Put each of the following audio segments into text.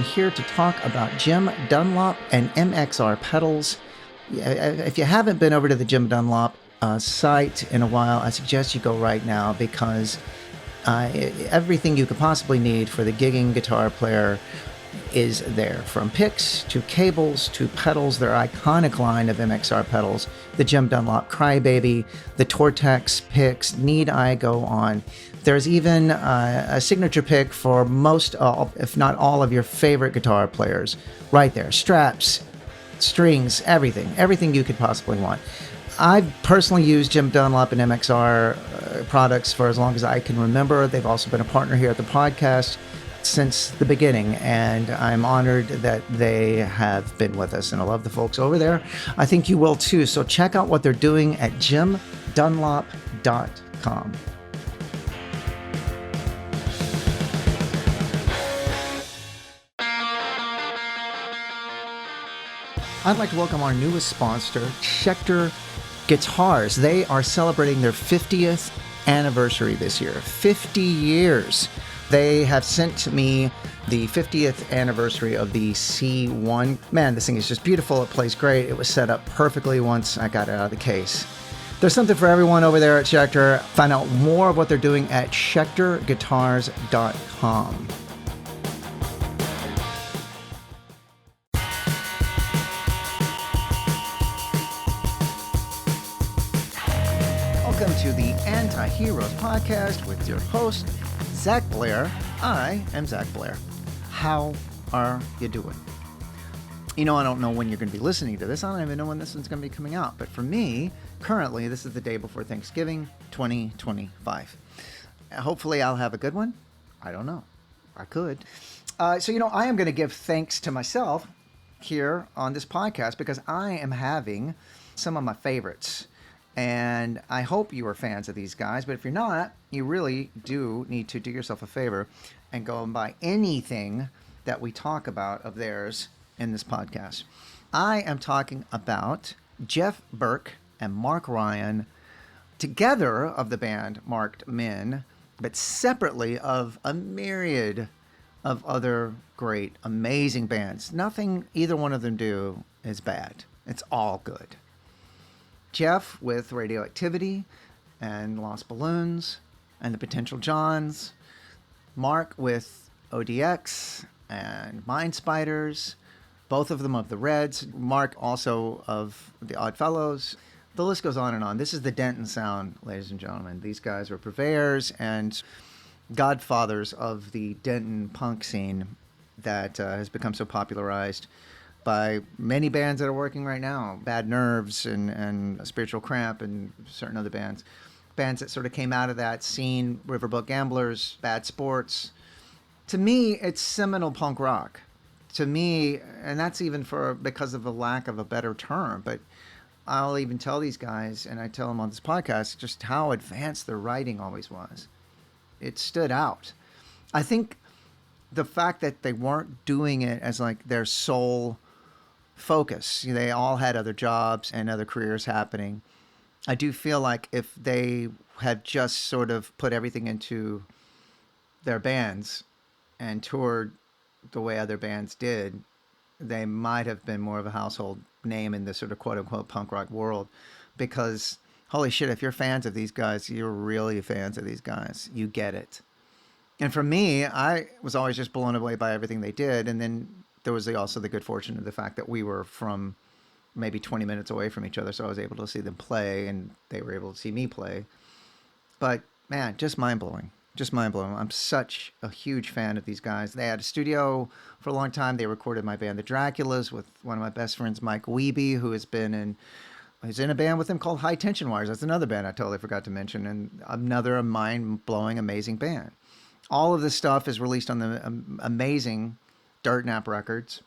here to talk about Jim Dunlop and MXR pedals. If you haven't been over to the Jim Dunlop site in a while, I suggest you go right now, because everything you could possibly need for the gigging guitar player is there, from picks to cables to pedals. Their iconic line of MXR pedals, the Jim Dunlop Crybaby, the Tortex picks, need I go on. There's even a signature pick for most, if not all, of your favorite guitar players right there. Straps, strings, everything you could possibly want. I've personally used Jim Dunlop and MXR products for as long as I can remember. They've also been a partner here at the podcast since the beginning, and I'm honored that they have been with us, and I love the folks over there. I think you will too. So check out what they're doing at jimdunlop.com. I'd like to welcome our newest sponsor, Schecter Guitars. They are celebrating their 50th anniversary this year. 50 years. They have sent me the 50th anniversary of the C1. Man, this thing is just beautiful. It plays great. It was set up perfectly once I got it out of the case. There's something for everyone over there at Schecter. Find out more of what they're doing at schecterguitars.com. Welcome to the Anti-Heroes podcast with your host, Zach Blair. I am Zach Blair. How are you doing? You know, I don't know when you're going to be listening to this. I don't even know when this one's going to be coming out. But for me, currently, this is the day before Thanksgiving, 2025. Hopefully, I'll have a good one. I don't know. I could. So, I am going to give thanks to myself here on this podcast, because I am having some of my favorites. And I hope you are fans of these guys, but if you're not, you really do need to do yourself a favor and go and buy anything that we talk about of theirs in this podcast. I am talking about Jeff Burke and Mark Ryan, together of the band Marked Men, but separately of a myriad of other great, amazing bands. Nothing either one of them do is bad. It's all good. Jeff with Radioactivity and Lost Balloons and the Potential Johns. Mark with ODX and Mind Spiders, both of them of the Reds. Mark also of the Odd Fellows. The list goes on and on. This is the Denton sound, ladies and gentlemen. These guys were purveyors and godfathers of the Denton punk scene that has become so popularized by many bands that are working right now. Bad Nerves and Spiritual Cramp and certain other bands. Bands that sort of came out of that scene, Riverboat Gamblers, Bad Sports. To me, it's seminal punk rock. To me, and that's even because of the lack of a better term, but I'll even tell these guys, and I tell them on this podcast, just how advanced their writing always was. It stood out. I think the fact that they weren't doing it as like their sole focus. They all had other jobs and other careers happening. I do feel like if they had just sort of put everything into their bands and toured the way other bands did, they might have been more of a household name in the sort of quote-unquote punk rock world. Because, holy shit, if you're fans of these guys, you're really fans of these guys. You get it. And for me, I was always just blown away by everything they did. And then there was also the good fortune of the fact that we were from maybe 20 minutes away from each other, so I was able to see them play, and they were able to see me play. But, man, just mind-blowing. Just mind-blowing. I'm such a huge fan of these guys. They had a studio for a long time. They recorded my band, The Draculas, with one of my best friends, Mike Wiebe, who's in a band with them called High Tension Wires. That's another band I totally forgot to mention, and another mind-blowing, amazing band. All of this stuff is released on the amazing Dirt Nap Records.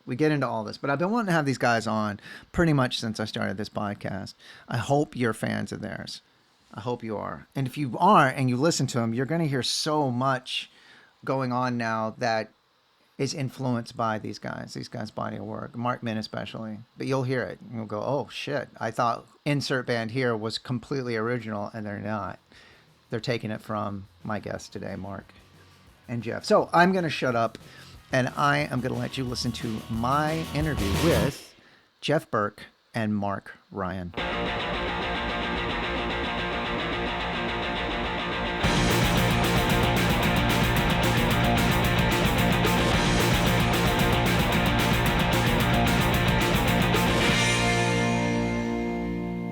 We get into all this, but I've been wanting to have these guys on pretty much since I started this podcast. I hope you're fans of theirs. I hope you are. And if you aren't and you listen to them, you're going to hear so much going on now that is influenced by these guys' body of work, Mark Men especially. But you'll hear it and you'll go, oh shit, I thought insert band here was completely original, and they're not. They're taking it from my guests today, Mark and Jeff. So I'm going to shut up And I am going to let you listen to my interview with Jeff Burke and Mark Ryan.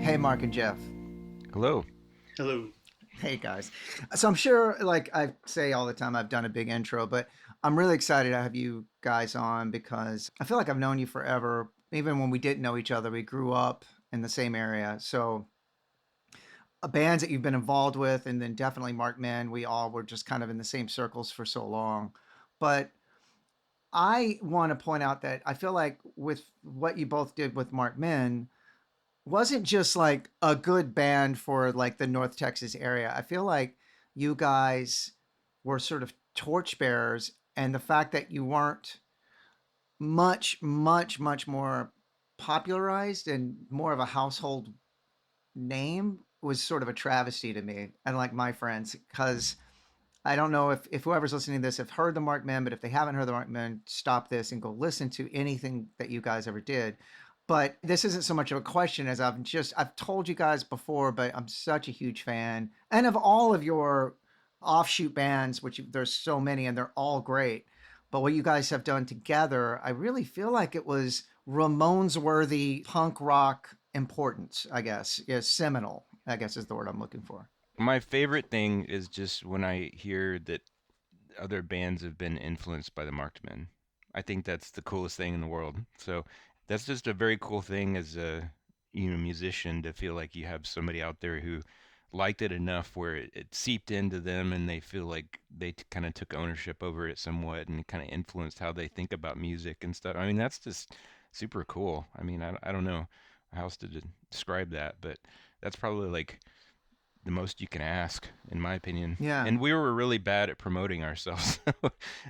Hey, Mark and Jeff. Hello. Hello. Hey, guys. So I'm sure, like I say all the time, I've done a big intro, but I'm really excited to have you guys on because I feel like I've known you forever. Even when we didn't know each other, we grew up in the same area. So bands that you've been involved with, and then definitely Mark Men, we all were just kind of in the same circles for so long. But I want to point out that I feel like with what you both did with Mark Men, wasn't just like a good band for like the North Texas area. I feel like you guys were sort of torchbearers, and the fact that you weren't much more popularized and more of a household name was sort of a travesty to me and like my friends, because I don't know if whoever's listening to this have heard the Mark Men, but if they haven't heard the Mark Men, stop this and go listen to anything that you guys ever did. But this isn't so much of a question as I've told you guys before, but I'm such a huge fan. And of all of your offshoot bands, which there's so many and they're all great. But what you guys have done together, I really feel like it was Ramones worthy punk rock importance, I guess. Yeah, seminal, I guess is the word I'm looking for. My favorite thing is just when I hear that other bands have been influenced by the Marked Men. I think that's the coolest thing in the world. So that's just a very cool thing as a musician to feel like you have somebody out there who liked it enough where it seeped into them and they feel like they kind of took ownership over it somewhat and kind of influenced how they think about music and stuff. I mean, that's just super cool. I mean, I don't know how else to describe that, but that's probably like the most you can ask, in my opinion. Yeah. And we were really bad at promoting ourselves.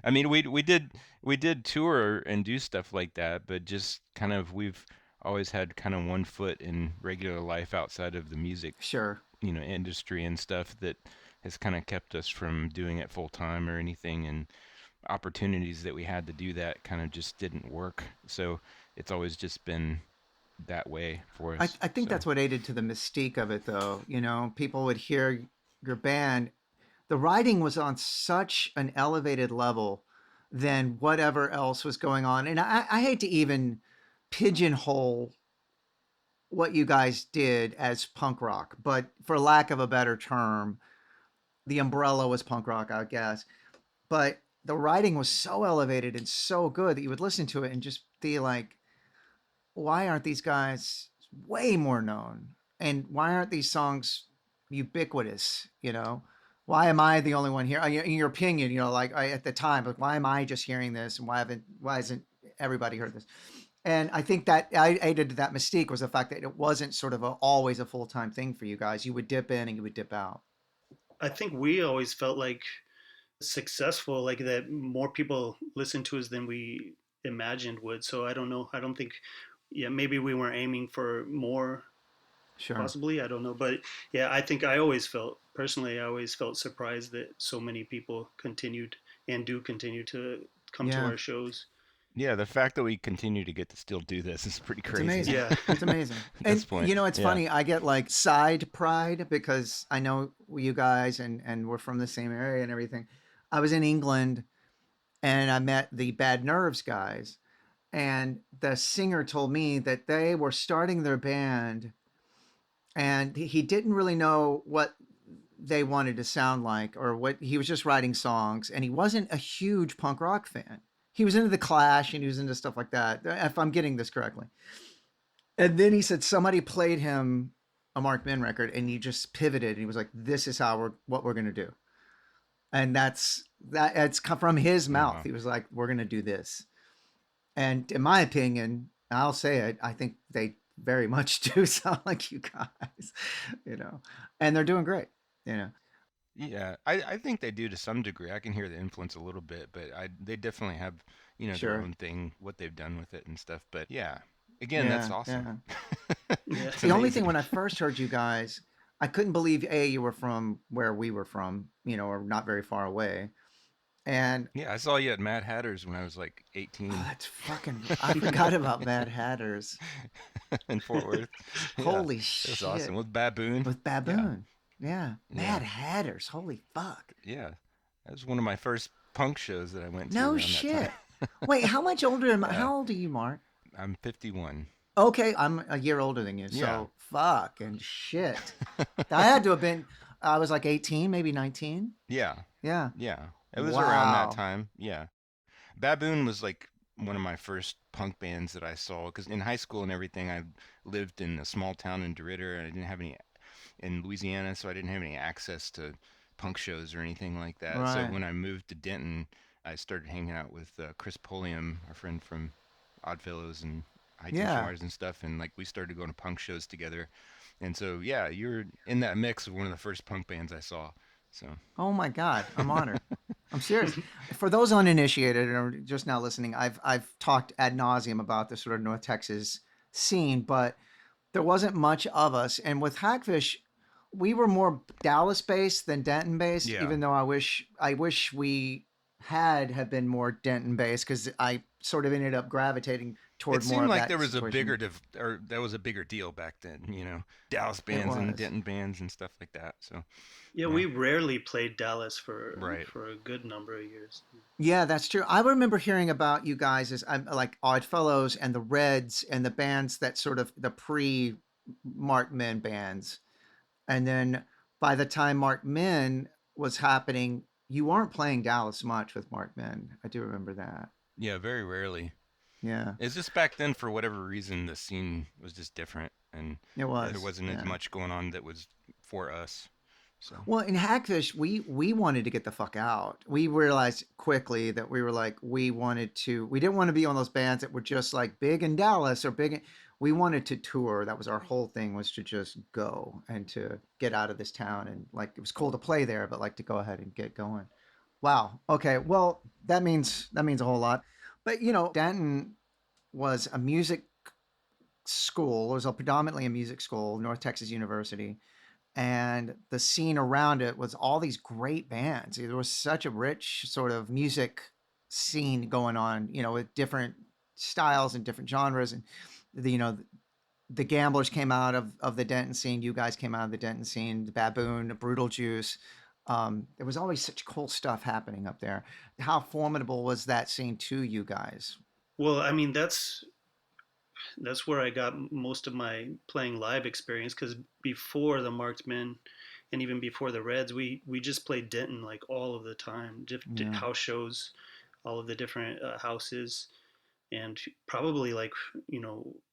I mean, we did tour and do stuff like that, but just kind of we've always had kind of one foot in regular life outside of the music, Sure. industry and stuff that has kind of kept us from doing it full time or anything. And opportunities that we had to do that kind of just didn't work. So it's always just been that way for us. I think So. that's what aided to the mystique of it, though. People would hear your band. The writing was on such an elevated level than whatever else was going on. And I hate to even pigeonhole what you guys did as punk rock, but for lack of a better term, the umbrella was punk rock, I guess. But the writing was so elevated and so good that you would listen to it and just be like, why aren't these guys way more known? And why aren't these songs ubiquitous? Why am I the only one here? In your opinion, like at the time, like why am I just hearing this, and why isn't everybody heard this? And I think that I aided to that mystique was the fact that it wasn't sort of always a full time thing for you guys. You would dip in and you would dip out. I think we always felt like successful, like that more people listened to us than we imagined would. So I don't know. I don't think, yeah, maybe we weren't aiming for more, Sure. possibly. I don't know. But yeah, I think I always felt, personally, I always felt surprised that so many people continued and do continue to come to Yeah. our shows. Yeah, the fact that we continue to get to still do this is pretty It's crazy. amazing. Yeah. It's amazing. At And this point. it's Yeah. funny. I get like side pride because I know you guys and we're from the same area and everything. I was in England and I met the Bad Nerves guys, and the singer told me that they were starting their band and he didn't really know what they wanted to sound like or what he was just writing songs, and he wasn't a huge punk rock fan. He was into the Clash and he was into stuff like that, if I'm getting this correctly. And then he said somebody played him a Mark Men record and he just pivoted and he was like, this is what we're going to do. And it's come from his Oh, mouth. wow. He was like, we're going to do this. And in my opinion, I'll say it, I think they very much do sound like you guys, and they're doing great, you know. Yeah, I think they do to some degree. I can hear the influence a little bit, but they definitely have, their Sure. own thing, what they've done with it and stuff. But yeah, again, that's Yeah. awesome. Yeah. Yeah. It's The only thing amazing. when I first heard you guys, I couldn't believe you were from where we were from, or not very far away. And Yeah, I saw you at Mad Hatter's when I was like 18 that's fucking. I forgot about Mad Hatters. in Fort Worth. Yeah, Holy it was awesome shit. with Baboon. With Yeah, Baboon. Yeah. yeah, Mad Hatters. Holy fuck. yeah. That was one of my first punk shows that I went to No around that time. shit. Wait, how much older am I? Yeah, How old are you, Mark? I'm 51. Okay, I'm a year older than you. Yeah, So fucking shit. I had to have been, I was like 18, maybe 19. yeah, Yeah. yeah. It was around that Wow. time. Yeah. Baboon was like one of my first punk bands that I saw because in high school and everything, I lived in a small town in DeRidder and I didn't have any in Louisiana, so I didn't have any access to punk shows or anything like that. So Right. when I moved to Denton, I started hanging out with Chris Pulliam, our friend from Oddfellows and High Tension Yeah. Wires and stuff, and like we started going to punk shows together. And so yeah, you're in that mix of one of the first punk bands I saw. So Oh my God. I'm honored. I'm serious. For those uninitiated or just now listening, I've talked ad nauseum about the sort of North Texas scene, but there wasn't much of us. And with Hackfish, we were more Dallas based than Denton based, yeah, even though I wish we had have been more Denton based because I sort of ended up gravitating it toward more seemed of like that there was a situation. bigger or that was a bigger deal back then. Dallas It bands and was. Denton bands and stuff like that. So Yeah, yeah, we rarely played Dallas right. for a good number of years. Yeah, that's true. I remember hearing about you guys as I'm like Oddfellows and the Reds and the bands that sort of the pre Mark Men bands. And then by the time Mark Men was happening, you weren't playing Dallas much with Mark Men. I do remember that. Yeah, very rarely. Yeah, It's just back then, for whatever reason, the scene was just different, and it there was. wasn't as Yeah. much going on that was for us. So Well, in Hackfish, we wanted to get the fuck out. We realized quickly that we were like we didn't want to be on those bands that were just like big in Dallas or big. We wanted to tour. That was our whole thing, was to just go and to get out of this town, and like it was cool to play there, but like to go ahead and get going. Wow. Okay. Well, that means a whole lot. But Denton was a music school. It was a predominantly a music school, North Texas University, and the scene around it was all these great bands. There was such a rich sort of music scene going on, with different styles and different genres. And the Gamblers came out of the Denton scene. You guys came out of the Denton scene. The Baboon, the Brutal Juice. There was always such cool stuff happening up there. How formidable was that scene to you guys? Well, I mean that's where I got most of my playing live experience because before the Marksmen and even before the Reds, we just played Denton like all of the time, just Yeah. house shows, all of the different houses, and probably like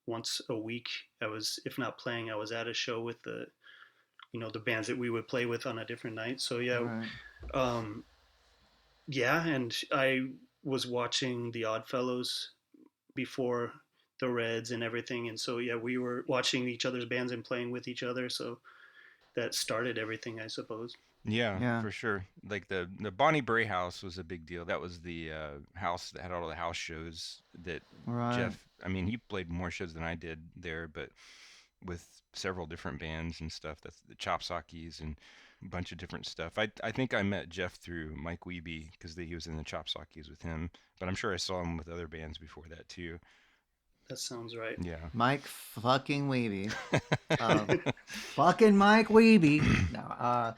once a week I was, if not playing, I was at a show with the bands that we would play with on a different night. So yeah, Right. um, yeah, and I was watching the Oddfellows before the Reds and everything, and so yeah, we were watching each other's bands and playing with each other. So that started everything, I suppose. yeah, Yeah. for sure. Like the Bonnie Bray house was a big deal. That was the house that had all the house shows that Right. Jeff. I mean, he played more shows than I did there, but with several different bands and stuff. That's the Chopsockies and a bunch of different stuff. I think I met Jeff through Mike Wiebe because he was in the Chopsockies with him, but I'm sure I saw him with other bands before that too. That sounds right. Yeah. Mike fucking Weeby. Fucking Mike Weeby. No,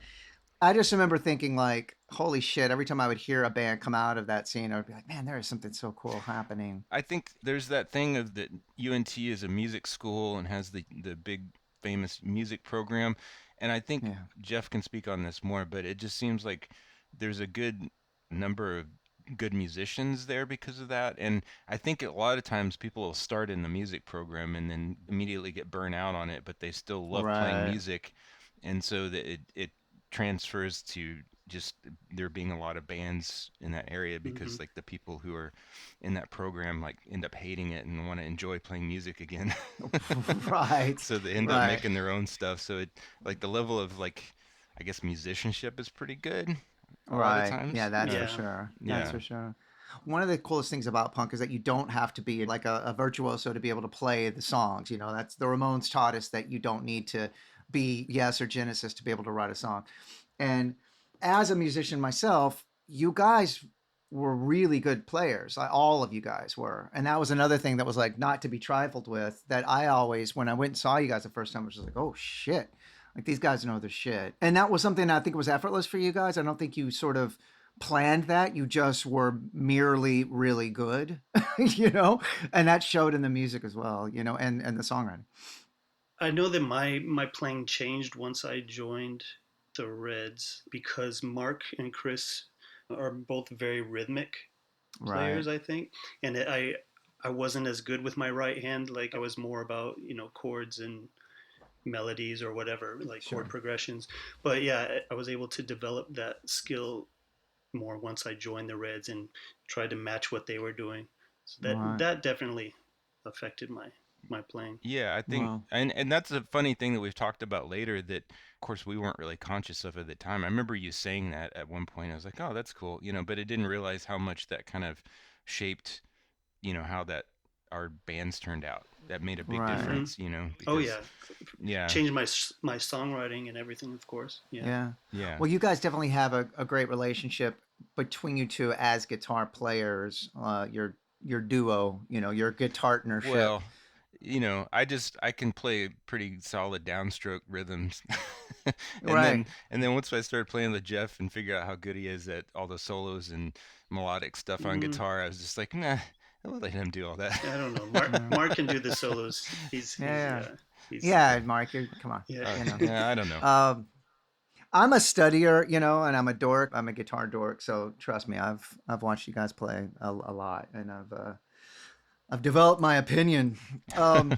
I just remember thinking like, holy shit! Every time I would hear a band come out of that scene, I would be like, man, there is something so cool happening. I think there's that thing of that UNT is a music school and has the big famous music program, and I think Yeah. Jeff can speak on this more, but it just seems like there's a good number of good musicians there because of that. And I think a lot of times people will start in the music program and then immediately get burnt out on it, but they still love playing Right. music, and so that it transfers to just there being a lot of bands in that area Hmm. because like the people who are in that program like end up hating it and want to enjoy playing music again. Right. So they end up Right. making their own stuff. So it like the level of like I guess musicianship is pretty good a lot of Right. Yeah, times. that's for Yeah. Yeah. sure. That's Yeah. for sure. One of the coolest things about punk is that you don't have to be like a virtuoso to be able to play the songs. That's the Ramones taught us that you don't need to be Yes or Genesis to be able to write a song. And as a musician myself, you guys were really good players. All of you guys were. And that was another thing that was like not to be trifled with, that I always, when I went and saw you guys the first time, I was just like, oh shit. Like these guys know their shit. And that was something I think was effortless for you guys. I don't think you sort of planned that. You just were merely really good, you know, and that showed in the music as well, you know, and the songwriting. I know that my playing changed once I joined the Reds because Mark and Chris are both very rhythmic Right. players, I think, and I wasn't as good with my right hand. Like I was more about chords and melodies or whatever, like chord Sure. progressions. But yeah, I was able to develop that skill more once I joined the Reds and tried to match what they were doing. So that Right. that definitely affected my playing. Yeah, I think, Wow. and that's a funny thing that we've talked about later that, of course, we weren't really conscious of at the time. I remember you saying that at one point. I was like, oh, that's cool, but I didn't realize how much that kind of shaped, how that our bands turned out. That made a big Right. Hmm. difference, Oh because, yeah, yeah, changed my songwriting and everything, of course. Yeah. Yeah. yeah. Well, you guys definitely have a great relationship between you two as guitar players. Your duo, your guitar partnership. Well, I can play pretty solid downstroke rhythms. and Right. then and then once I started playing with Jeff and figure out how good he is at all the solos and melodic stuff on Mm, guitar, I was just like, nah, I'll let him do all that. I don't know. Mark Yeah. Mark can do the solos. He's Yeah. yeah. He's Yeah, Mark, come on. yeah. Yeah, I don't know. Um, I'm a studier, and I'm a dork. I'm a guitar dork, so trust me, I've watched you guys play a lot, and I've developed my opinion. Um,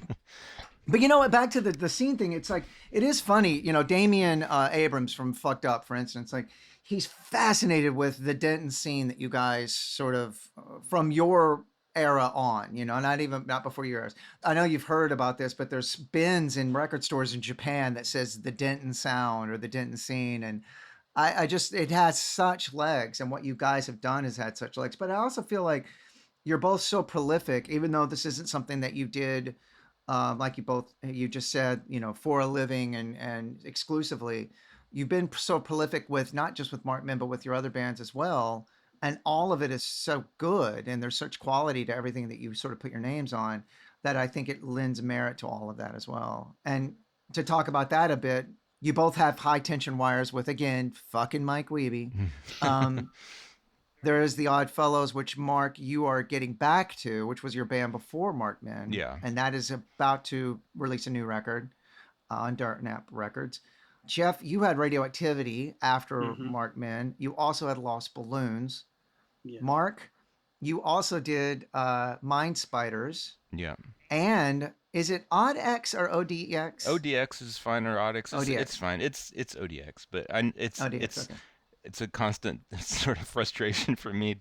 But what? Back to the scene thing. It's like it is funny. Damian Abrams from Fucked Up, for instance, like he's fascinated with the Denton scene that you guys sort of from your era on. Not before your eras. I know you've heard about this, but there's bins in record stores in Japan that says the Denton sound or the Denton scene, and I just it has such legs, and what you guys have done has had such legs. But I also feel like you're both so prolific, even though this isn't something that you did, like you just said, for a living and exclusively. You've been so prolific with not just with Mark Min, but with your other bands as well. And all of it is so good, and there's such quality to everything that you sort of put your names on that I think it lends merit to all of that as well. And to talk about that a bit, you both have high tension wires with, again, fucking Mike Wiebe. Um, there is the Odd Fellows, which Mark, you are getting back to, which was your band before Mark Min, Yeah. and that is about to release a new record on Darknap Records. Jeff, you had Radioactivity after Hmm. Mark Min. You also had Lost Balloons. Yeah. Mark, you also did Mind Spiders. Yeah. And is it Odd X or ODX? ODX is fine, or Odyx. It's ODX. fine. It's ODX, but I it's ODX, it's okay. it's a constant sort of frustration for me.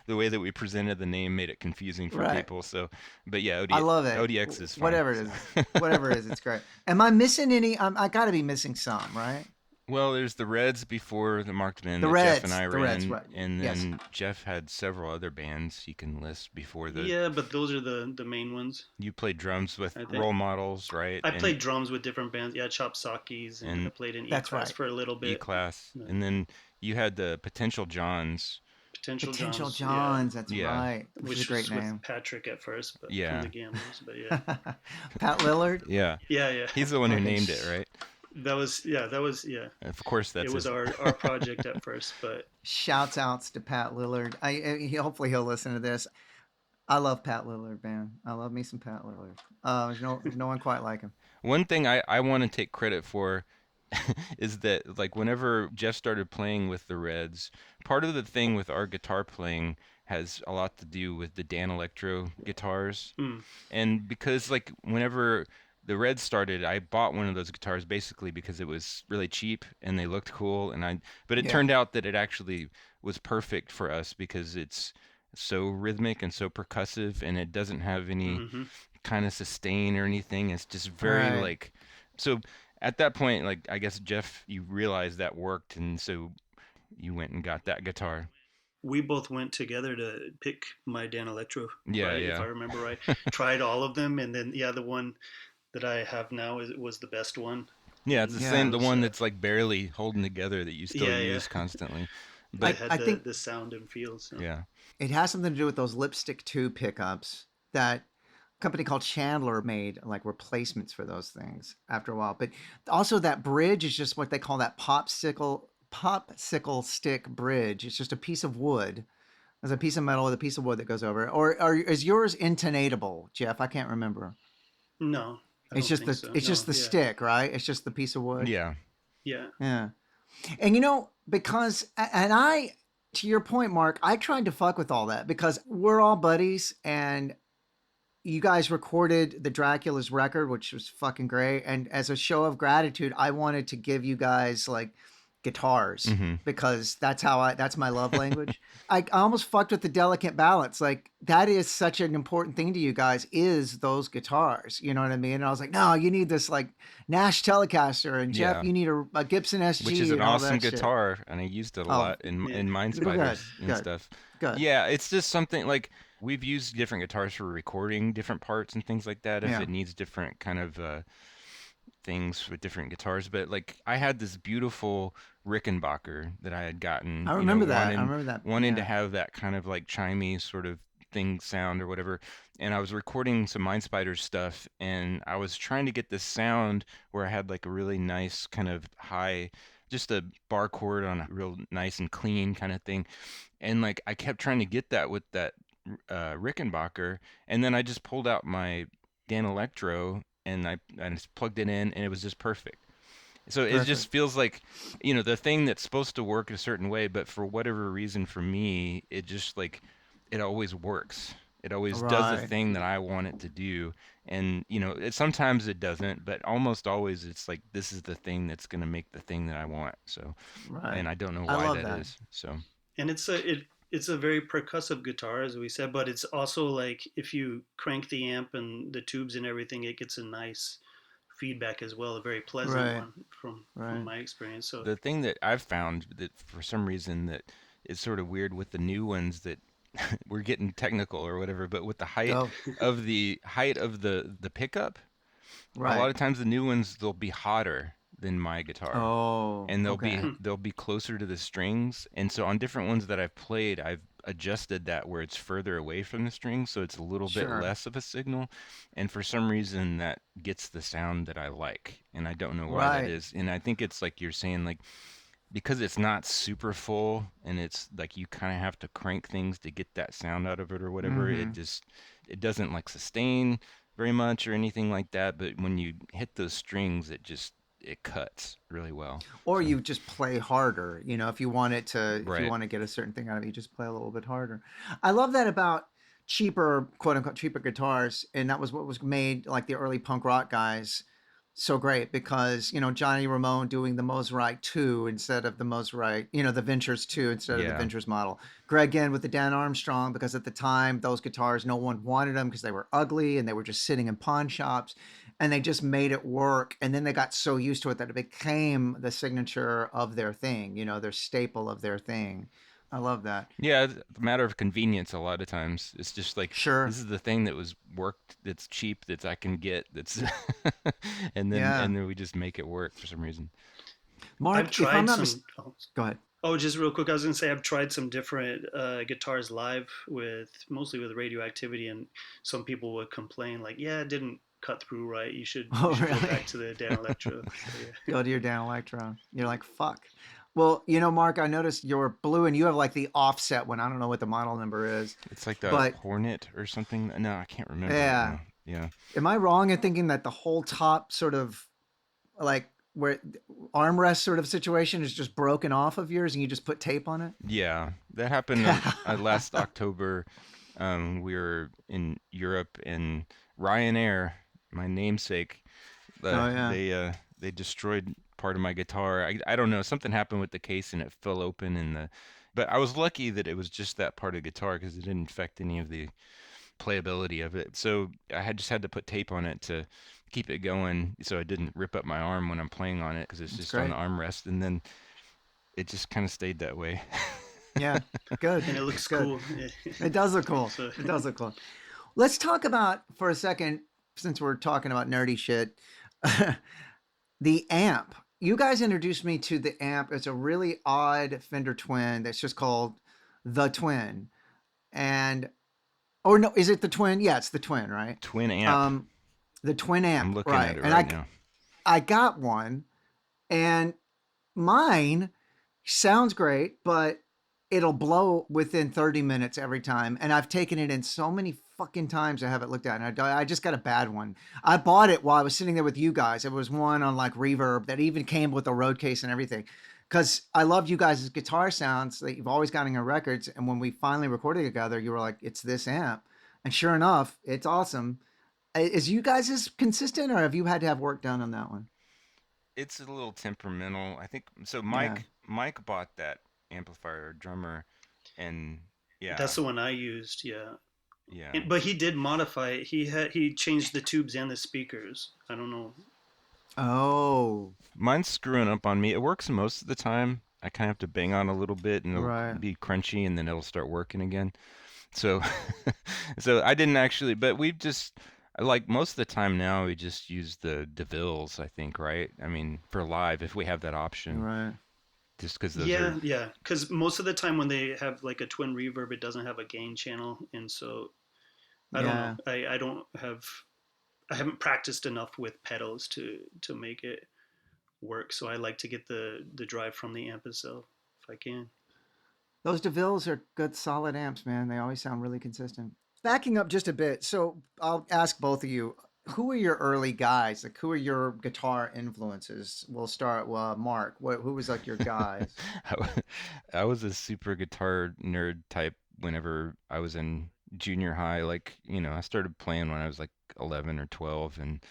The way that we presented the name made it confusing for Right. people. So, but yeah, I love it. ODX is fine. Whatever it is. Whatever it is, it's great. Am I missing any? I got to be missing some, right? Well, there's the Reds before the Marked Men The that Jeff and Reds. I The Reds, ran, right. and Yes. then Jeff had several other bands he can list before the. Yeah, but those are the main ones. You played drums with I think Role Models, right? I And played drums with different bands. Yeah, Chop Sakis, and I played in That's E-Class right. for a little bit. E-Class, No, and then you had the Potential Johns. Potential Potential Johns, Johns. That's Yeah. right. Which is a which great was with name. Patrick at first, but Yeah. from the Gamblers. But yeah, Pat Lillard. Yeah. yeah. He's the one who Okay. named it, right? That was yeah. Of course, It that's was his. our project at first, but Shouts outs to Pat Lillard. Hopefully he'll listen to this. I love Pat Lillard, man. I love me some Pat Lillard. There's no one quite like him. One thing I want to take credit for is that, like, whenever Jeff started playing with the Reds, part of the thing with our guitar playing has a lot to do with the Danelectro guitars. mm, And because, like, whenever the Reds started, I bought one of those guitars basically because it was really cheap and they looked cool, but it Yeah. turned out that it actually was perfect for us because it's so rhythmic and so percussive, and it doesn't have any hmm kind of sustain or anything. It's just very Right. like, so at that point, like, I guess Jeff, you realized that worked, and so you went and got that guitar. we both went together to pick my Danelectro, Yeah, right? If yeah. I remember right, tried all of them, and then the one that I have now was the best one. Yeah, it's And the Yeah. same, it the was, one that's like barely holding together that you still yeah. use constantly. but it But had I think the sound and feel. So. yeah. it has something to do with those Lipstick 2 pickups that a company called Chandler made like replacements for those things after a while. But also that bridge is just what they call that popsicle stick bridge. It's just a piece of wood. There's a piece of metal with a piece of wood that goes over it. Or is yours intonatable, Jeff? I can't remember. No, I It's don't just think so. it's No, just the yeah, stick, right? It's just the piece of wood. Yeah. yeah. Yeah. And you know, because, and I, to your point, Mark, I tried to fuck with all that because we're all buddies and you guys recorded the Dracula's record, which was fucking great. And as a show of gratitude, I wanted to give you guys like guitars Hmm. because that's my love language. I almost fucked with the delicate balance. Like that is such an important thing to you guys is those guitars. You know what I mean? And I was like, no, you need this like Nash Telecaster and Jeff, Yeah. you need a Gibson SG Which is an and all awesome that shit. guitar, and I used it a Oh, lot in Yeah. Mind good, Spiders and good, stuff. good. Yeah, it's just something like we've used different guitars for recording different parts and things like that if Yeah. it needs different kind of things with different guitars. But like I had this beautiful Rickenbacker that I had gotten, I remember that. wanting to Yeah. have that kind of like chimey sort of thing sound or whatever. And I was recording some Mind Spiders stuff, and I was trying to get this sound where I had like a really nice kind of high, just a bar chord on a real nice and clean kind of thing. And like I kept trying to get that with that Rickenbacker, and then I just pulled out my Danelectro and I just plugged it in, and it was just perfect. So it just Perfect. feels like, the thing that's supposed to work a certain way, but for whatever reason for me, it just like it always works. It always does the Right. thing that I want it to do. And, sometimes it doesn't, but almost always it's like this is the thing that's going to make the thing that I want. So, Right. and I don't know I why love that that. is. So, And it's a very percussive guitar, as we said, but it's also like if you crank the amp and the tubes and everything, it gets a nice feedback as well, a very pleasant Right. one from Right. my experience. So the thing that I've found that for some reason that is sort of weird with the new ones that we're getting technical or whatever, but with the Go. height of the pickup, a lot Right. of times the new ones they'll be hotter than my guitar. Oh, And okay. they'll be closer to the strings. And so on different ones that I've played, I've adjusted that where it's further away from the strings, so it's a little bit Sure. less of a signal. And for some reason, that gets the sound that I like, and I don't know why that Right. is. And I think it's like you're saying, like because it's not super full, and it's like you kind of have to crank things to get that sound out of it or whatever. Mm-hmm. It doesn't like sustain very much or anything like that. But when you hit those strings, it cuts really well. Or So you just play harder, if you want it to, if you right. want to get a certain thing out of it, you just play a little bit harder. I love that about cheaper, quote unquote, cheaper guitars. And that was what was made like the early punk rock guys so great because, Johnny Ramone doing the Mosrite 2 instead of the Mosrite, the Ventures 2 instead of the Yeah. Ventures model. Greg Ginn with the Dan Armstrong, because at the time, those guitars, no one wanted them because they were ugly and they were just sitting in pawn shops. And they just made it work. And then they got so used to it that it became the signature of their thing, their staple of their thing. I love that. Yeah, it's a matter of convenience a lot of times. It's just like Sure. this is the thing that was worked, that's cheap, that I can get, that's Yeah. and then we just make it work for some reason. I've Mark, if I'm tried not some. go ahead. Oh, just real quick, I was gonna say I've tried some different guitars live with mostly with radioactivity, and some people would complain like, "Yeah, it didn't cut through right. You should, Oh, you should go really? back to the Danelectro." Go to your Danelectro. You're like, fuck. Well, Mark, I noticed you're blue and you have like the offset one. I don't know what the model number is, It's like the but Hornet or something. No, I can't remember right yeah. now. Yeah. Am I wrong in thinking that the whole top sort of like where armrest sort of situation is just broken off of yours and you just put tape on it? Yeah, that happened last October. We were in Europe, and Ryanair, my namesake, Oh yeah. they destroyed part of my guitar. I don't know, something happened with the case and it fell open, but I was lucky that it was just that part of the guitar because it didn't affect any of the playability of it. So I just had to put tape on it to keep it going, so I didn't rip up my arm when I'm playing on it because it's That's just on great. the armrest, and then it just kind of stayed that way. Yeah. Good. And it looks Good. cool. It does look cool. So- It does look cool. Let's talk about for a second, since we're talking about nerdy shit, the amp. you guys introduced me to the amp. It's a really odd Fender Twin that's just called the Twin. And or no, is it the Twin? Yeah, it's the Twin, right? Twin amp. Um, the Twin I'm amp, looking right? at it And right now. I got one, and mine sounds great, but it'll blow within 30 minutes every time. And I've taken it in so many fucking times to have it looked at. And I just got a bad one. I bought it while I was sitting there with you guys. It was one on like Reverb that even came with a road case and everything. Because I loved you guys' guitar sounds that you've always got in your records. And when we finally recorded together, you were like, it's this amp. And sure enough, it's awesome. Is you guys as consistent, or have you had to have work done on that one? It's a little temperamental. I think so. Yeah. Mike bought that amplifier, drummer, and That's yeah, the one I used. Yeah. yeah. But he did modify it. He changed the tubes and the speakers. I don't know. Oh, Mine's screwing up on me. It works most of the time. I kind of have to bang on a little bit, and it'll right. be crunchy, and then it'll start working again. So, so I didn't actually, but we've just like most of the time now we just use the DeVilles, I think, right? I mean, for live if we have that option, Right. just because those are. Yeah, yeah. Because most of the time when they have like a twin reverb, it doesn't have a gain channel, and so I don't know. Yeah. I don't have. I haven't practiced enough with pedals to make it work. So I like to get the drive from the amp itself if I can. Those DeVilles are good, solid amps, man. They always sound really consistent. Backing up just a bit, so I'll ask both of you: who are your early guys? Like, who are your guitar influences? We'll start. Well, Mark. Who was like your guys? I wa- I was a super guitar nerd type whenever I was in junior high. Like, I started playing when I was like 11 or 12, and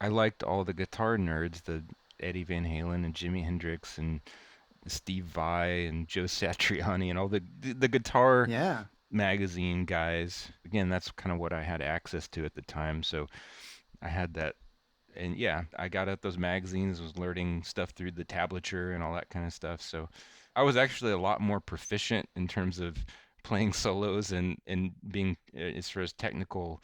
I liked all the guitar nerds, the Eddie Van Halen and Jimi Hendrix and Steve Vai and Joe Satriani and all the guitar Yeah. magazine guys. Again, that's kind of what I had access to at the time. So I had that. And yeah, I got at those magazines, was learning stuff through the tablature and all that kind of stuff. So I was actually a lot more proficient in terms of playing solos and being as far as technical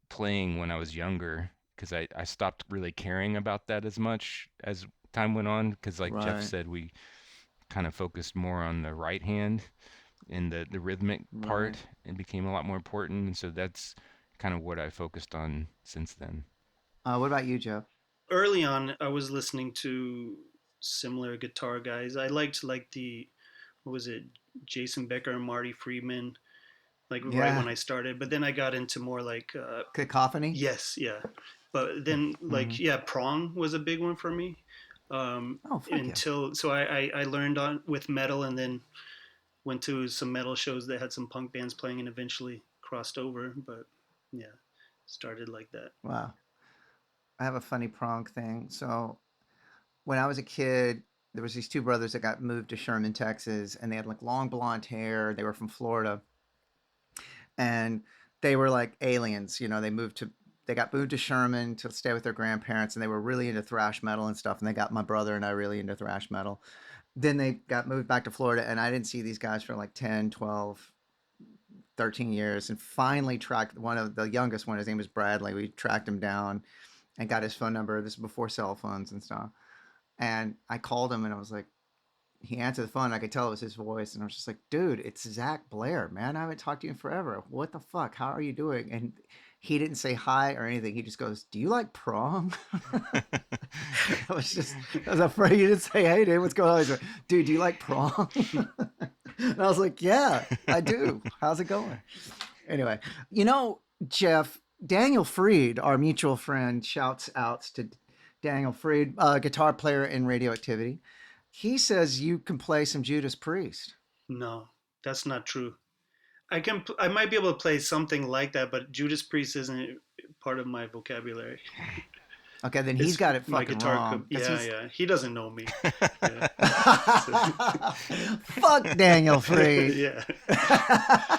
playing when I was younger because I stopped really caring about that as much as time went on because like Jeff Right. said, we kind of focused more on the right hand and the rhythmic part Right. and became a lot more important. And so that's kind of what I focused on since then. What about you, Joe? Early on, I was listening to similar guitar guys. I liked like the what was it, Jason Becker and Marty Friedman, like right Yeah. when I started. But then I got into more like Cacophony. yes, yeah. But then Hmm. like yeah, prong was a big one for me. Oh, fuck yeah. Until so I learned on with metal and then went to some metal shows that had some punk bands playing and eventually crossed over. But yeah, started like that. Wow. I have a funny prong thing. So when I was a kid, there was these two brothers that got moved to Sherman, Texas, and they had like long blonde hair. They were from Florida, and they were like aliens. They got moved to Sherman to stay with their grandparents, and they were really into thrash metal and stuff. And they got my brother and I really into thrash metal. Then they got moved back to Florida, and I didn't see these guys for like 10, 12, 13 years, and finally tracked one of the youngest one. His name was Bradley. We tracked him down and got his phone number. This is before cell phones and stuff. And I called him and I was like, he answered the phone. I could tell it was his voice. And I was just like, dude, it's Zach Blair, man. I haven't talked to you in forever. What the fuck? How are you doing? And he didn't say hi or anything. He just goes, do you like prong? I was afraid he didn't say, hey, dude, what's going on? He's like, dude, do you like prong? And I was like, yeah, I do. How's it going? Anyway, Jeff, Daniel Freed, our mutual friend, shouts outs to Daniel Freed, guitar player in Radioactivity. He says you can play some Judas Priest. No, that's not true. I might be able to play something like that, but Judas Priest isn't part of my vocabulary. Okay, then he's It's got it my fucking guitar wrong. could yeah, yeah. He doesn't know me. Yeah. So, Fuck Daniel Freed. yeah.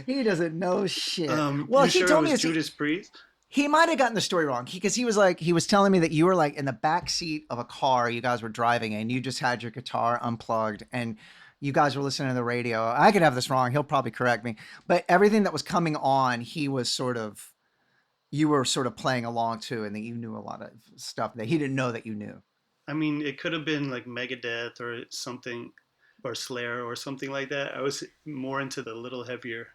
He doesn't know shit. Well, You he sure it told me was this. Judas Priest? He might have gotten the story wrong because he was telling me that you were like in the back seat of a car you guys were driving and you just had your guitar unplugged and you guys were listening to the radio. I could have this wrong. He'll probably correct me. But everything that was coming on, you were sort of playing along to, and that you knew a lot of stuff that he didn't know that you knew. I mean, it could have been like Megadeth or something, or Slayer or something like that. I was more into the little heavier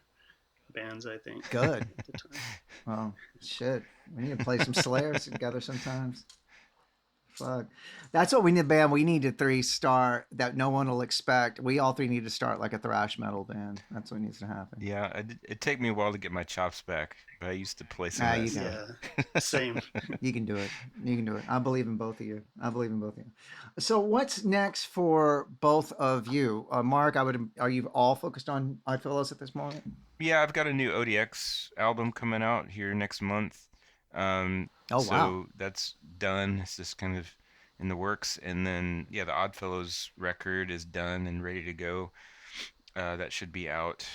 bands, I think, Good. at the time. Well, shit. We need to play some Slayers together sometimes. Fuck. That's what we need, band. We need a 3-star that no one will expect. We all three need to start like a thrash metal band. That's what needs to happen. Yeah, it took me a while to get my chops back, but I used to play some Ah, of that you got stuff. it. Yeah, same. You can do it. You can do it. I believe in both of you. I believe in both of you. So, what's next for both of you? Mark, are you all focused on Oddfellows at this moment? Yeah, I've got a new ODX album coming out here next month. Oh, wow. So that's done. It's just kind of in the works. And then, yeah, the Oddfellows record is done and ready to go. That should be out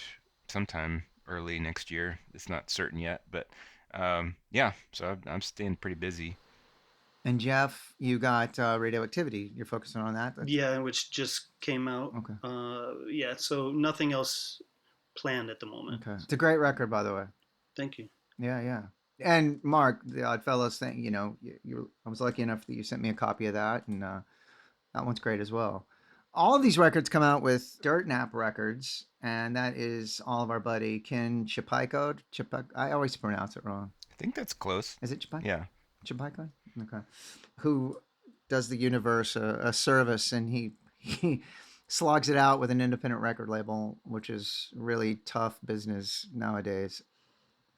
sometime early next year. It's not certain yet, but yeah, so I'm staying pretty busy. And Jeff, you got Radioactivity. You're focusing on that? Yeah, which just came out. Okay. Yeah, so nothing else planned at the moment. Okay. It's a great record, by the way. Thank you. Yeah, yeah. And Mark, the Oddfellows thing, I was lucky enough that you sent me a copy of that, and that one's great as well. All of these records come out with Dirt Nap Records, and that is all of our buddy Ken Chipaiko. I always pronounce it wrong. I think that's close. Is it Chipaiko? Yeah. Chipaiko? Okay. Who does the universe a service, and he slogs it out with an independent record label, which is really tough business nowadays.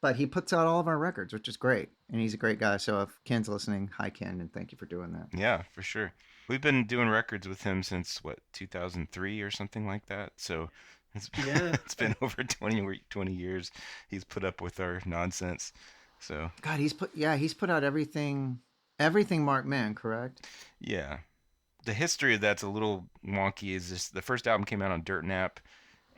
But he puts out all of our records, which is great. And he's a great guy. So if Ken's listening, hi, Ken, and thank you for doing that. Yeah, for sure. We've been doing records with him since, what, 2003 or something like that. So Yeah. it's been over 20 years he's put up with our nonsense. So, God, he's put out everything Mark Mann, correct? yeah. The history of that's a little wonky. Is this the first album came out on Dirt Nap,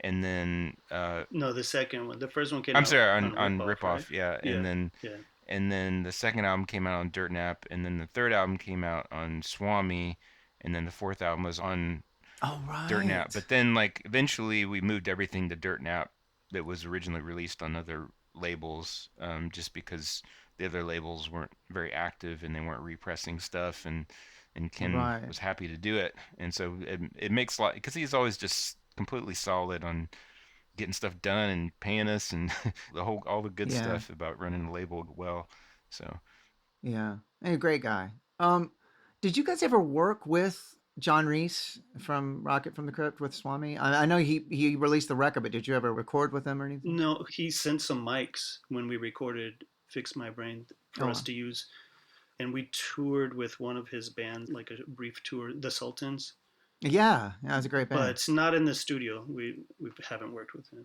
and then No, the second one. The first one came I'm out sorry, on on Ripoff, Rip right? Off, yeah, Yeah, yeah. and then the second album came out on Dirt Nap, and then the third album came out on Swami, and then the fourth album was on Oh, Dirt Nap. right. But then, like, eventually we moved everything to Dirt Nap that was originally released on other labels, just because the other labels weren't very active and they weren't repressing stuff, and Ken Right. was happy to do it, and so it makes a lot because he's always just completely solid on getting stuff done and paying us and all the good Yeah. stuff about running the label well. So Yeah. Hey, great guy. Did you guys ever work with John Reese from Rocket from the Crypt with Swami? I know he released the record, but did you ever record with him or anything? No, he sent some mics when we recorded Fix My Brain for Oh, us to use. And we toured with one of his bands, like a brief tour, the Sultans. yeah. Yeah, it was a great But band. it's not in the studio. We haven't worked with him.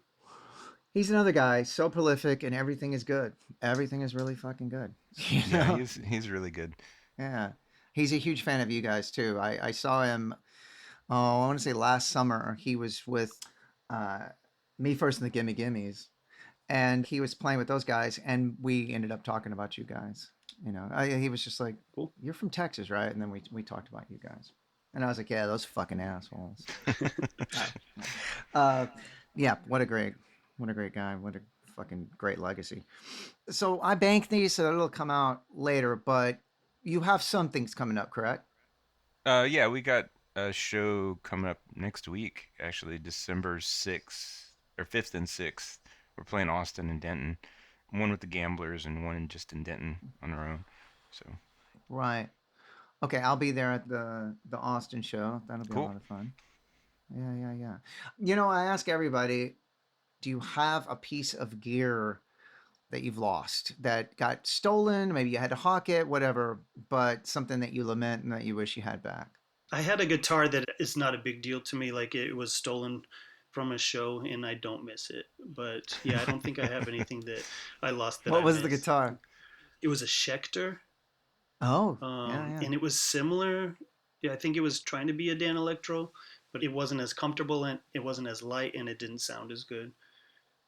He's another guy, so prolific, and everything is good. Everything is really fucking good. You yeah, know? he's really good. Yeah. He's a huge fan of you guys too. I saw him. Oh, I want to say last summer. He was with uh, me first in the Gimme Gimmes, and he was playing with those guys, and we ended up talking about you guys. He was just like, Cool. "You're from Texas, right?" And then we talked about you guys, and I was like, "Yeah, those fucking assholes." uh, yeah, what a great guy, what a fucking great legacy. So I bank these so it'll come out later, but you have some things coming up, correct? Yeah, we got a show coming up next week, actually, December 6th or 5th and 6th. We're playing Austin and Denton, one with the Gamblers and one just in Denton on our own. So Right. Okay, I'll be there at the Austin show. That'll be a cool. lot of fun. Yeah, yeah, yeah. I ask everybody, do you have a piece of gear that you've lost that got stolen? Maybe you had to hawk it, whatever, but something that you lament and that you wish you had back. I had a guitar that is not a big deal to me. Like it was stolen from a show and I don't miss it. But yeah, I don't think I have anything that I lost that What I was the miss. guitar? It was a Schecter. Oh, yeah, yeah. And it was similar. Yeah, I think it was trying to be a Danelectro, but it wasn't as comfortable and it wasn't as light and it didn't sound as good.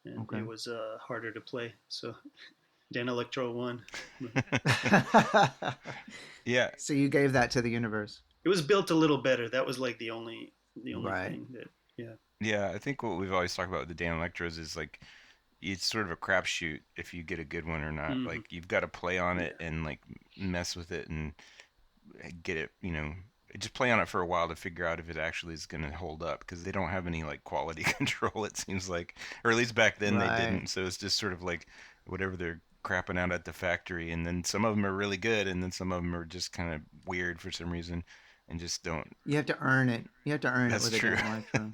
And Okay. it was harder to play. So Danelectro won. Yeah, So you gave that to the universe. It was built a little better. That was like the only Right. thing that yeah. yeah. I think what we've always talked about with the Danelectros is like it's sort of a crapshoot if you get a good one or not. Mm-hmm. Like you've got to play on it Yeah. and like mess with it and get it, just play on it for a while to figure out if it actually is going to hold up, because they don't have any like quality control, it seems like, or at least back then they Right. didn't. So it's just sort of like whatever they're crapping out at the factory, and then some of them are really good, and then some of them are just kind of weird for some reason, and just don't. You have to earn it. You have to earn it That's with a true. Danelectro.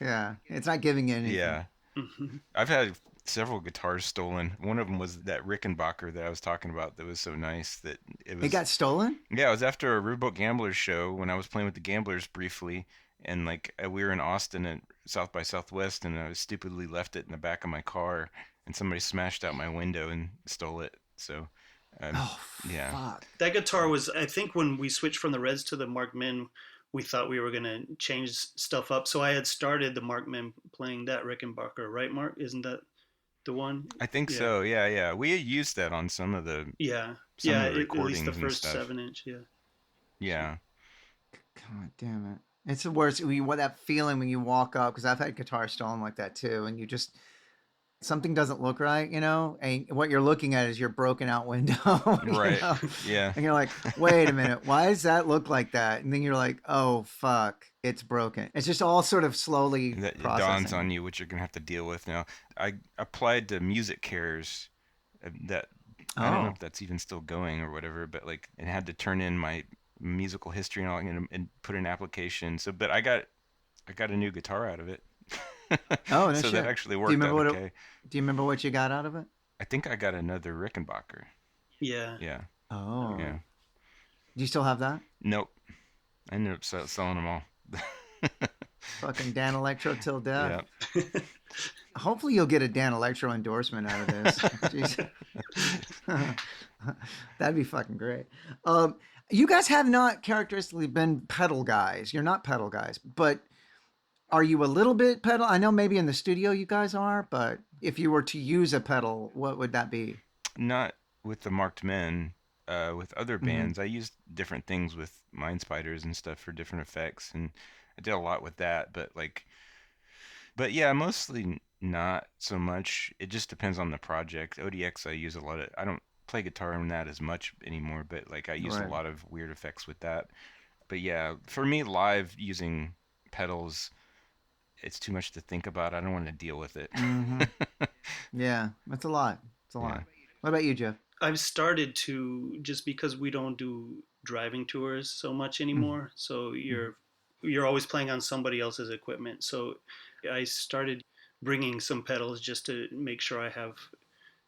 Yeah, it's not giving you anything. Yeah, I've had several guitars stolen. One of them was that Rickenbacker that I was talking about that was so nice that it It was. got stolen? Yeah, it was after a Riverboat Gamblers show when I was playing with the Gamblers briefly, and like we were in Austin at South by Southwest, and I stupidly left it in the back of my car, and somebody smashed out my window and stole it. So, um, Oh, yeah, fuck. That guitar was, I think, when we switched from the Reds to the Markmen, we thought we were going to change stuff up. So I had started the Markmen playing that Rickenbacker, right, Mark? Isn't that the one? I think Yeah. so. Yeah, yeah, we had used that on some of the Yeah. some Yeah. of the At least the recordings and first stuff. 7 inch. Yeah. Yeah, God damn it. It's the worst. What that feeling when you walk up, because I've had guitars stolen like that too, and you just something doesn't look right, and what you're looking at is your broken out window, right. Yeah, and you're like, wait a minute, why does that look like that? And then you're like, oh fuck, it's broken. It's just all sort of slowly that it dawns on processing. you what you're gonna have to deal with now. I applied to Music Cares. That I don't know Oh, if that's even still going or whatever, but like it had to turn in my musical history and all, and put in an application. So, but I got a new guitar out of it. oh no So that shit. actually Do you worked remember out what? okay. Do you remember what you got out of it? I think I got another Rickenbacker. Yeah. Yeah, Oh, yeah. Okay. do you still have that? Nope. I ended up selling them all. Fucking Danelectro till death. Yeah. Hopefully you'll get a Danelectro endorsement out of this. Jeez. That'd be fucking great. You guys have not characteristically been pedal guys. You're not pedal guys, but are you a little bit pedal? I know maybe in the studio you guys are, but if you were to use a pedal, what would that be? Not with the Marked Men. With other Mm-hmm. bands, I used different things with Mind Spiders and stuff for different effects, and I did a lot with that. But yeah, mostly not so much. It just depends on the project. ODX, I use a lot of. I don't play guitar on that as much anymore, but like I used a Right. lot of weird effects with that. But yeah, for me, live using pedals, it's too much to think about. I don't want to deal with it. Mm-hmm. Yeah, that's a lot. It's a Yeah. lot. What about you, Jeff? I've started to, just because we don't do driving tours so much Mm-hmm. anymore. So you're always playing on somebody else's equipment. So I started bringing some pedals just to make sure I have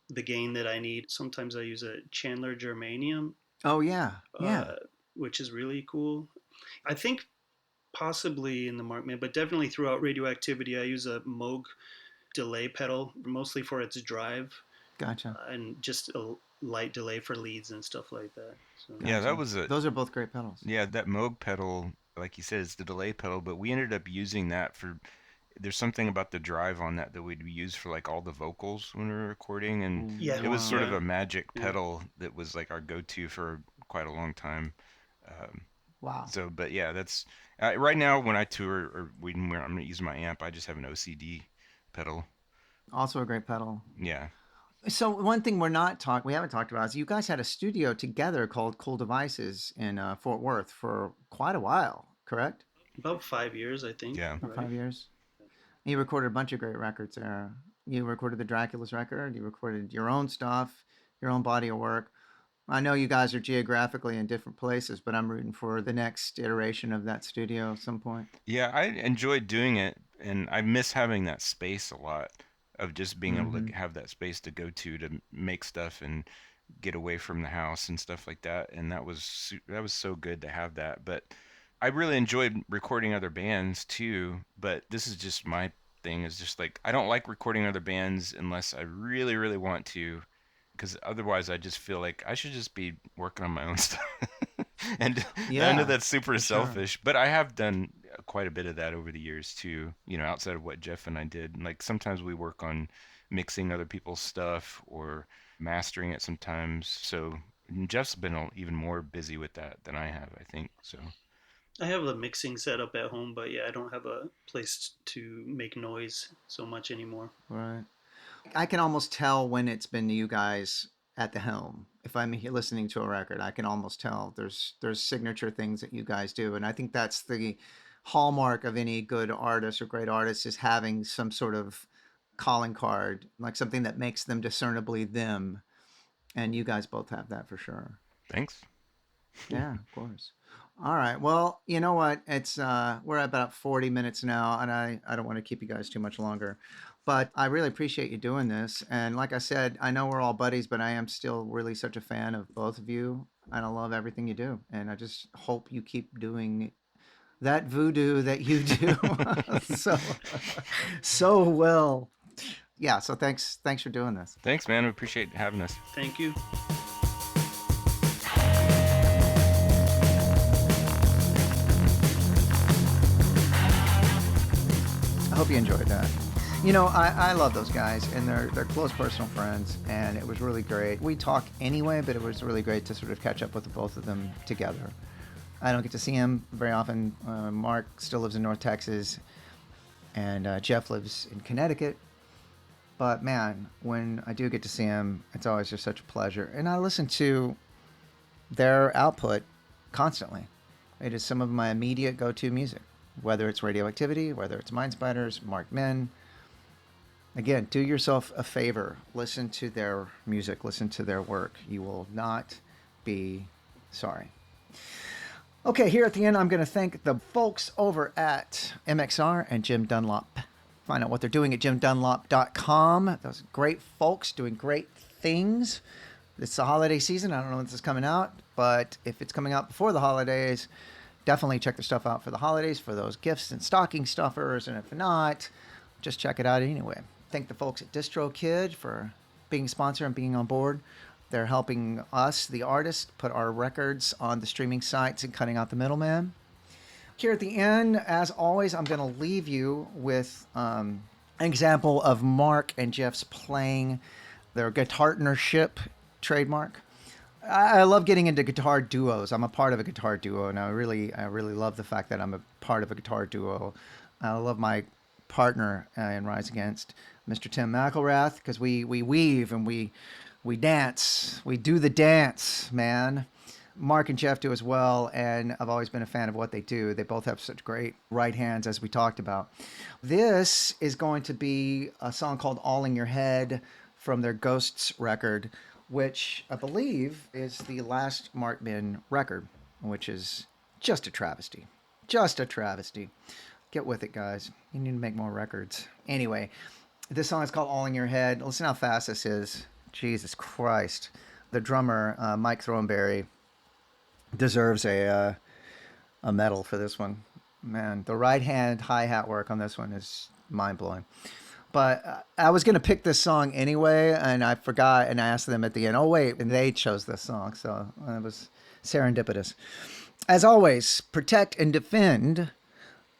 the gain that I need. Sometimes I use a Chandler Germanium, Oh yeah, yeah. uh, which is really cool. I think possibly in the Markman, but definitely throughout Radioactivity, I use a Moog delay pedal, mostly for its drive, Gotcha. and just a light delay for leads and stuff like that. So Yeah, that Gotcha. was a Those are both great pedals. yeah, that Moog pedal, like you said, is the delay pedal, but we ended up using that for there's something about the drive on that that we'd use for like all the vocals when we were recording, and yeah, it was sort Wow. of yeah, a magic yeah. pedal that was like our go-to for quite a long time. Um, Wow. so, but yeah, that's right now when I tour or when I'm gonna use my amp, I just have an OCD pedal. Also a great pedal. Yeah, So one thing we haven't talked about is you guys had a studio together called Cool Devices in Fort Worth for quite a while, correct? About 5 years, I think. yeah. About Right. 5 years. You recorded a bunch of great records there. You recorded the Dracula's record. You recorded your own stuff, your own body of work. I know you guys are geographically in different places, but I'm rooting for the next iteration of that studio at some point. Yeah, I enjoyed doing it, and I miss having that space a lot of just being able Mm-hmm. to have that space to go to make stuff and get away from the house and stuff like that. And that was so good to have that. But I really enjoyed recording other bands too. But this is just my thing is just like I don't like recording other bands unless I really, really want to, because otherwise I just feel like I should just be working on my own stuff. And I know Yeah, that's super for sure. selfish, but I have done quite a bit of that over the years too, outside of what Jeff and I did. Like sometimes we work on mixing other people's stuff or mastering it sometimes. So Jeff's been even more busy with that than I have, I think. So, I have a mixing setup at home, but yeah, I don't have a place to make noise so much anymore. Right. I can almost tell when it's been you guys at the helm. if I'm listening to a record, I can almost tell there's signature things that you guys do, and I think that's the hallmark of any good artist or great artist is having some sort of calling card, like something that makes them discernibly them. And you guys both have that for sure. Thanks. Yeah, of course. All right. Well, you know what? It's we're at about 40 minutes now, and I don't want to keep you guys too much longer. But I really appreciate you doing this. And like I said, I know we're all buddies, but I am still really such a fan of both of you, and I love everything you do. And I just hope you keep doing that voodoo that you do so so well. Yeah, so thanks for doing this. Thanks, man. We appreciate having us. Thank you. I hope you enjoyed that. You know, I love those guys, and they're close personal friends, and it was really great. We talk anyway, but it was really great to sort of catch up with the both of them together. I don't get to see him very often. Mark still lives in North Texas, and Jeff lives in Connecticut. But man, when I do get to see him, it's always just such a pleasure. And I listen to their output constantly. It is some of my immediate go-to music, whether it's Radioactivity, whether it's Mind Spiders, Mark Men. Again, do yourself a favor. Listen to their music. Listen to their work. You will not be sorry. Okay, here at the end, I'm going to thank the folks over at MXR and Jim Dunlop. Find out what they're doing at jimdunlop.com. Those great folks doing great things. It's the holiday season. I don't know when this is coming out, but if it's coming out before the holidays, definitely check their stuff out for the holidays, for those gifts and stocking stuffers. And if not, just check it out anyway. Thank the folks at DistroKid for being a sponsor and being on board. They're helping us, the artists, put our records on the streaming sites and cutting out the middleman. Here at the end, as always, I'm going to leave you with an example of Mark and Jeff's playing their guitartnership trademark. I love getting into guitar duos. I'm a part of a guitar duo, and I really love the fact that I'm a part of a guitar duo. I love my partner in Rise Against, Mr. Tim McElrath, because we weave and we dance. We do the dance, man. Mark and Jeff do as well, and I've always been a fan of what they do. They both have such great right hands, as we talked about. This is going to be a song called All in Your Head from their Ghosts record, which I believe is the last Mark Men record, which is just a travesty. Just a travesty. Get with it, guys. You need to make more records. Anyway, this song is called All in Your Head. Listen how fast this is. Jesus Christ. The drummer, Mike Thornberry, deserves a medal for this one. Man, the right hand hi-hat work on this one is mind-blowing. But I was going to pick this song anyway, and I forgot, and I asked them at the end, oh, wait, and they chose this song, so it was serendipitous. As always, protect and defend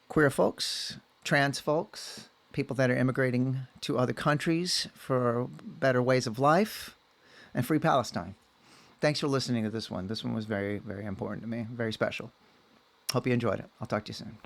queer folks, trans folks, people that are immigrating to other countries for better ways of life, and free Palestine. Thanks for listening to this one. This one was very, very important to me, very special. Hope you enjoyed it. I'll talk to you soon.